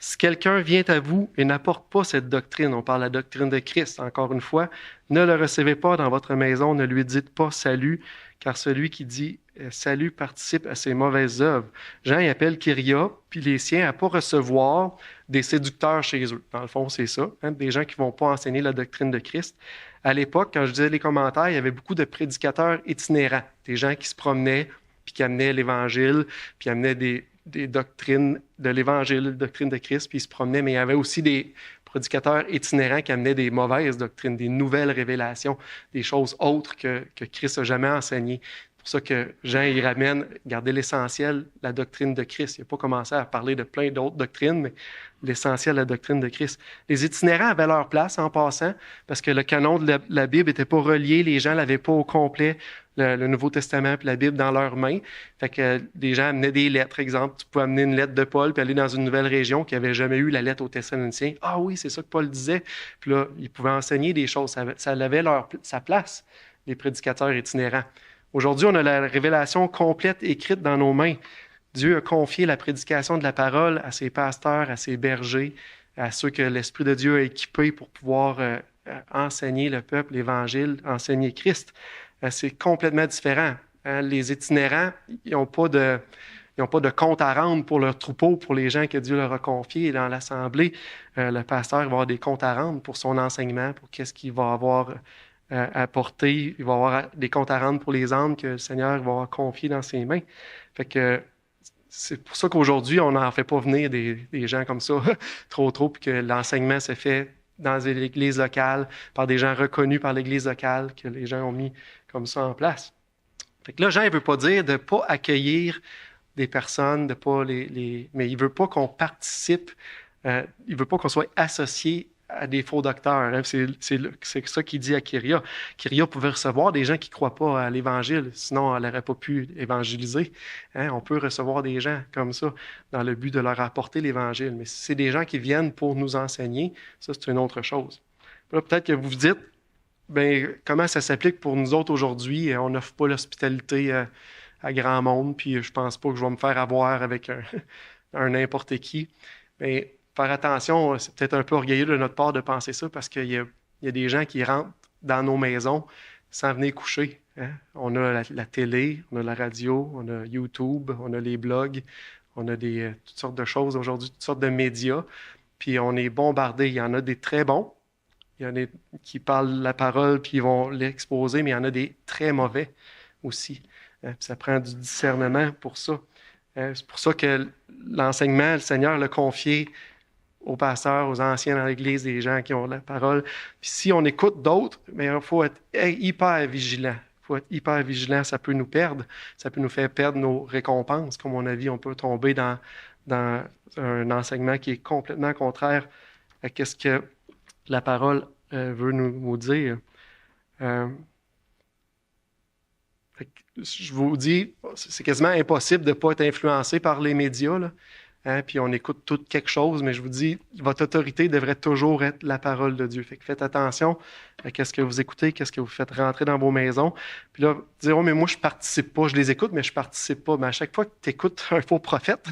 Si quelqu'un vient à vous et n'apporte pas cette doctrine, on parle de la doctrine de Christ, encore une fois, ne le recevez pas dans votre maison, ne lui dites pas salut, car celui qui dit salut participe à ses mauvaises œuvres. Jean y appelle Kyria, puis les siens à ne pas recevoir des séducteurs chez eux. Dans le fond, c'est ça, des gens qui ne vont pas enseigner la doctrine de Christ. À l'époque, quand je disais les commentaires, il y avait beaucoup de prédicateurs itinérants, des gens qui se promenaient, puis qui amenaient l'Évangile, puis amenaient des doctrines de l'Évangile, des doctrines de Christ, puis ils se promenaient, mais il y avait aussi des prédicateurs itinérants qui amenaient des mauvaises doctrines, des nouvelles révélations, des choses autres que Christ n'a jamais enseignées. C'est pour ça que Jean y ramène, gardez l'essentiel, la doctrine de Christ. Il n'a pas commencé à parler de plein d'autres doctrines, mais l'essentiel, la doctrine de Christ. Les itinérants avaient leur place en passant, parce que le canon de la Bible n'était pas relié, les gens ne l'avaient pas au complet, le Nouveau Testament et la Bible dans leurs mains. Fait que des gens amenaient des lettres. Exemple, tu pouvais amener une lettre de Paul puis aller dans une nouvelle région qui n'avait jamais eu la lettre aux Thessaloniciens. Ah oui, c'est ça que Paul disait. Puis là, ils pouvaient enseigner des choses. Ça avait sa place, les prédicateurs itinérants. Aujourd'hui, on a la révélation complète écrite dans nos mains. Dieu a confié la prédication de la parole à ses pasteurs, à ses bergers, à ceux que l'Esprit de Dieu a équipés pour pouvoir enseigner le peuple, l'Évangile, enseigner Christ. C'est complètement différent. Les itinérants, ils n'ont pas de compte à rendre pour leur troupeau, pour les gens que Dieu leur a confiés. Dans l'Assemblée, le pasteur va avoir des comptes à rendre pour son enseignement, pour qu'est-ce qu'il va avoir à porter. Il va avoir des comptes à rendre pour les âmes que le Seigneur va avoir confiées dans ses mains. Fait que c'est pour ça qu'aujourd'hui, on n'en fait pas venir des gens comme ça trop, puis que l'enseignement se fait dans l'Église locale, par des gens reconnus par l'Église locale, que les gens ont mis comme ça en place. Fait que là, Jean ne veut pas dire de ne pas accueillir des personnes, de pas mais il ne veut pas qu'on participe, il ne veut pas qu'on soit associé à des faux docteurs. Hein. C'est ça qu'il dit à Kyria. Kyria pouvait recevoir des gens qui ne croient pas à l'Évangile, sinon elle n'aurait pas pu évangéliser. Hein. On peut recevoir des gens comme ça dans le but de leur apporter l'Évangile. Mais si c'est des gens qui viennent pour nous enseigner, ça, c'est une autre chose. Là, peut-être que vous vous dites, ben, comment ça s'applique pour nous autres aujourd'hui? On n'offre pas l'hospitalité à grand monde, puis je pense pas que je vais me faire avoir avec un n'importe qui. Mais faire attention, c'est peut-être un peu orgueilleux de notre part de penser ça, parce qu'il y a des gens qui rentrent dans nos maisons sans venir coucher. Hein? On a la télé, on a la radio, on a YouTube, on a les blogs, on a toutes sortes de choses aujourd'hui, toutes sortes de médias, puis on est bombardé. Il y en a des très bons, il y en a qui parlent la parole puis ils vont l'exposer, mais il y en a des très mauvais aussi. Ça prend du discernement pour ça. C'est pour ça que l'enseignement, le Seigneur l'a confié aux pasteurs, aux anciens dans l'Église, des gens qui ont la parole. Puis si on écoute d'autres, il faut être hyper vigilant. Il faut être hyper vigilant, ça peut nous perdre. Ça peut nous faire perdre nos récompenses. Comme on a vu, on peut tomber dans un enseignement qui est complètement contraire à ce que la parole veut nous dire. Je vous dis, c'est quasiment impossible de ne pas être influencé par les médias, là. Hein, puis on écoute tout quelque chose, mais je vous dis, votre autorité devrait toujours être la parole de Dieu. Fait que faites attention à ce que vous écoutez, qu'est-ce que vous faites rentrer dans vos maisons. Puis là, dire, oh, mais moi, je ne participe pas. Je les écoute, mais je ne participe pas. Mais à chaque fois que tu écoutes un faux prophète,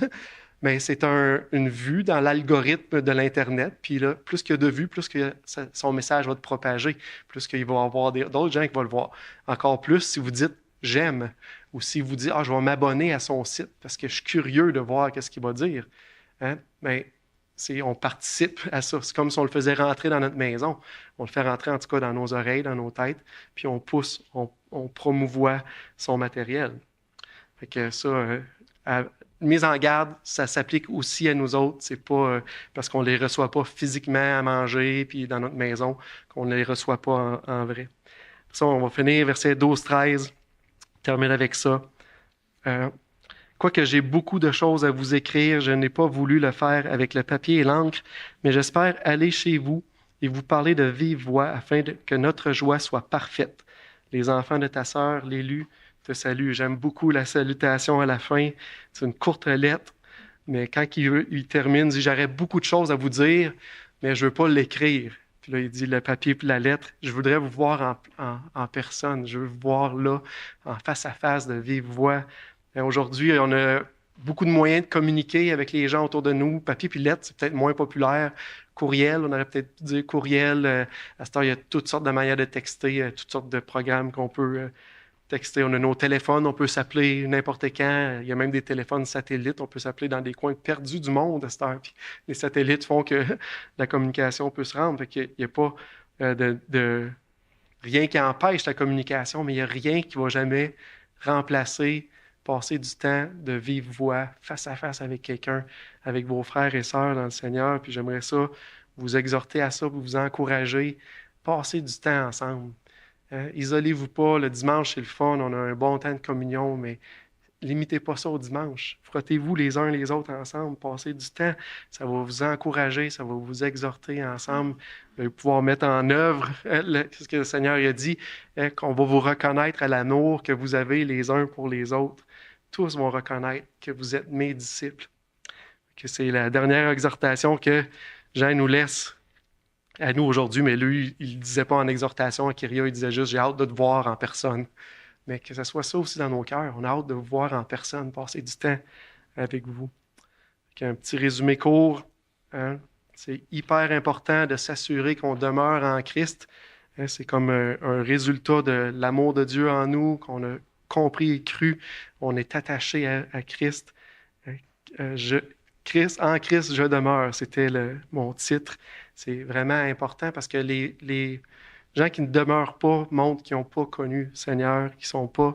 mais c'est une vue dans l'algorithme de l'Internet. Puis là, plus qu'il y a de vues, plus que son message va te propager, plus qu'il va y avoir d'autres gens qui vont le voir. Encore plus si vous dites « j'aime » ou si vous dites « je vais m'abonner à son site parce que je suis curieux de voir qu'est-ce qu'il va dire. Hein? » Bien, on participe à ça. C'est comme si on le faisait rentrer dans notre maison. On le fait rentrer en tout cas dans nos oreilles, dans nos têtes, puis on pousse, on promouvoit son matériel. Fait que ça... mise en garde, ça s'applique aussi à nous autres. C'est pas parce qu'on ne les reçoit pas physiquement à manger puis dans notre maison qu'on ne les reçoit pas en vrai. Ça, on va finir verset 12-13. Termine avec ça. Quoique j'ai beaucoup de choses à vous écrire, je n'ai pas voulu le faire avec le papier et l'encre, mais j'espère aller chez vous et vous parler de vive voix afin que notre joie soit parfaite. Les enfants de ta sœur, l'élu, te salue. J'aime beaucoup la salutation à la fin. C'est une courte lettre, mais quand il termine, il dit « J'aurais beaucoup de choses à vous dire, mais je ne veux pas l'écrire. » Puis là, il dit le papier puis la lettre. Je voudrais vous voir en personne. Je veux vous voir là, en face à face, de vive voix. Et aujourd'hui, on a beaucoup de moyens de communiquer avec les gens autour de nous. Papier puis lettre, c'est peut-être moins populaire. Courriel, on aurait peut-être pu dire courriel. À cette heure, il y a toutes sortes de manières de texter, toutes sortes de programmes qu'on peut texter. On a nos téléphones, on peut s'appeler n'importe quand. Il y a même des téléphones satellites. On peut s'appeler dans des coins perdus du monde à cette heure. Puis les satellites font que la communication peut se rendre. Fait qu'il n'y a pas rien qui empêche la communication, mais il n'y a rien qui va jamais remplacer passer du temps de vive voix, face à face avec quelqu'un, avec vos frères et sœurs dans le Seigneur. Puis j'aimerais ça vous exhorter à ça, vous encourager. Passez du temps ensemble. Isolez-vous pas. Le dimanche, c'est le fun. On a un bon temps de communion, mais limitez pas ça au dimanche. Frottez-vous les uns les autres ensemble. Passez du temps. Ça va vous encourager, ça va vous exhorter ensemble. Vous allez pouvoir mettre en œuvre ce que le Seigneur a dit, qu'on va vous reconnaître à l'amour que vous avez les uns pour les autres. Tous vont reconnaître que vous êtes mes disciples. Que c'est la dernière exhortation que Jean nous laisse à nous aujourd'hui, mais lui, il ne disait pas en exhortation à Kyria, il disait juste « j'ai hâte de te voir en personne ». Mais que ce soit ça aussi dans nos cœurs. On a hâte de vous voir en personne, passer du temps avec vous. Un petit résumé court. Hein? C'est hyper important de s'assurer qu'on demeure en Christ. Hein? C'est comme un résultat de l'amour de Dieu en nous, qu'on a compris et cru. On est attaché à Christ. En Christ, je demeure. C'était mon titre. C'est vraiment important parce que les gens qui ne demeurent pas montrent qu'ils n'ont pas connu le Seigneur, qui ne sont pas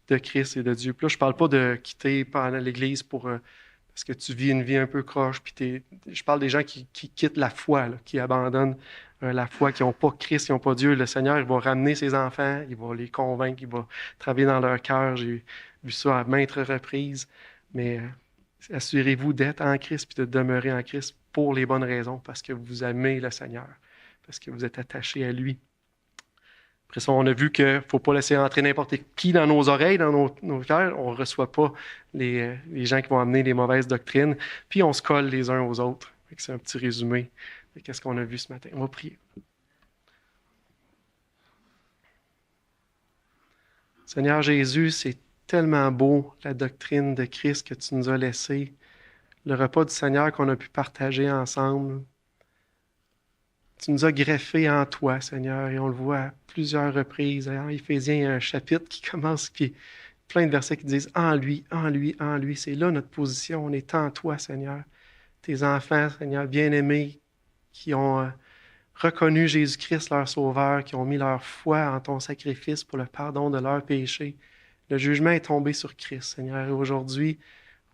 de Christ et de Dieu. Puis là, je ne parle pas de quitter pendant l'Église parce que tu vis une vie un peu croche. Puis je parle des gens qui quittent la foi, là, qui abandonnent la foi, qui n'ont pas Christ, qui n'ont pas Dieu. Le Seigneur, il va ramener ses enfants, il va les convaincre, il va travailler dans leur cœur. J'ai vu ça à maintes reprises. Mais assurez-vous d'être en Christ puis de demeurer en Christ pour les bonnes raisons, parce que vous aimez le Seigneur, parce que vous êtes attaché à lui. Après ça, on a vu qu'il ne faut pas laisser entrer n'importe qui dans nos oreilles, dans nos cœurs. On ne reçoit pas les gens qui vont amener les mauvaises doctrines. Puis on se colle les uns aux autres. C'est un petit résumé de ce qu'on a vu ce matin. On va prier. Seigneur Jésus, c'est tellement beau la doctrine de Christ que tu nous as laissée. Le repas du Seigneur qu'on a pu partager ensemble. Tu nous as greffés en toi, Seigneur, et on le voit à plusieurs reprises. En Éphésiens, il y a un chapitre qui commence, qui plein de versets qui disent « En lui, en lui, en lui ». C'est là notre position, on est en toi, Seigneur. Tes enfants, Seigneur, bien-aimés, qui ont reconnu Jésus-Christ, leur Sauveur, qui ont mis leur foi en ton sacrifice pour le pardon de leurs péchés. Le jugement est tombé sur Christ, Seigneur, et aujourd'hui,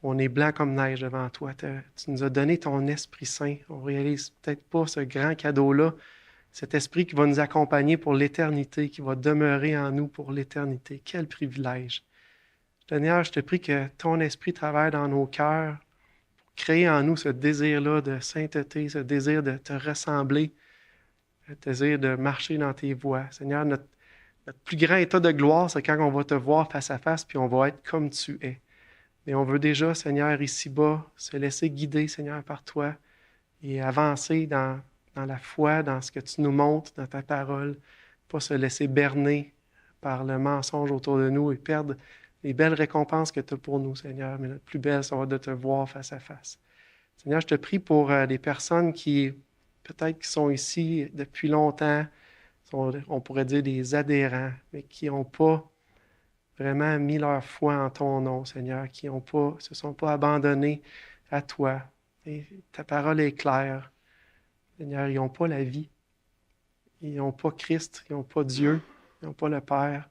on est blanc comme neige devant toi. Tu nous as donné ton Esprit Saint. On ne réalise peut-être pas ce grand cadeau-là, cet Esprit qui va nous accompagner pour l'éternité, qui va demeurer en nous pour l'éternité. Quel privilège! Seigneur, je te prie que ton Esprit travaille dans nos cœurs pour créer en nous ce désir-là de sainteté, ce désir de te ressembler, ce désir de marcher dans tes voies. Seigneur, notre plus grand état de gloire, c'est quand on va te voir face à face puis on va être comme tu es. Mais on veut déjà, Seigneur, ici-bas, se laisser guider, Seigneur, par toi et avancer dans la foi, dans ce que tu nous montres, dans ta parole, pas se laisser berner par le mensonge autour de nous et perdre les belles récompenses que tu as pour nous, Seigneur. Mais notre plus belle, ça va de te voir face à face. Seigneur, je te prie pour les personnes qui, peut-être qui sont ici depuis longtemps, on pourrait dire des adhérents, mais qui n'ont pas vraiment mis leur foi en ton nom, Seigneur, qui se sont pas abandonnés à toi. Et ta parole est claire. Seigneur, ils n'ont pas la vie. Ils n'ont pas Christ, ils n'ont pas Dieu, ils n'ont pas le Père.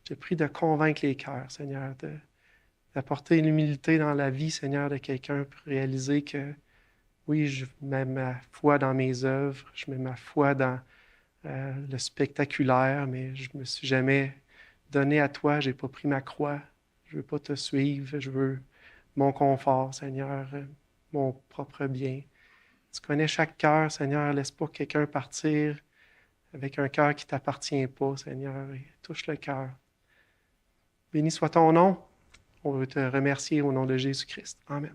Je te prie de convaincre les cœurs, Seigneur, d'apporter l'humilité dans la vie, Seigneur, de quelqu'un pour réaliser que, oui, je mets ma foi dans mes œuvres, je mets ma foi dans le spectaculaire, mais je ne me suis jamais donné à toi, je n'ai pas pris ma croix. Je ne veux pas te suivre, je veux mon confort, Seigneur, mon propre bien. Tu connais chaque cœur, Seigneur, laisse pas quelqu'un partir avec un cœur qui ne t'appartient pas, Seigneur, et touche le cœur. Béni soit ton nom. On veut te remercier au nom de Jésus-Christ. Amen.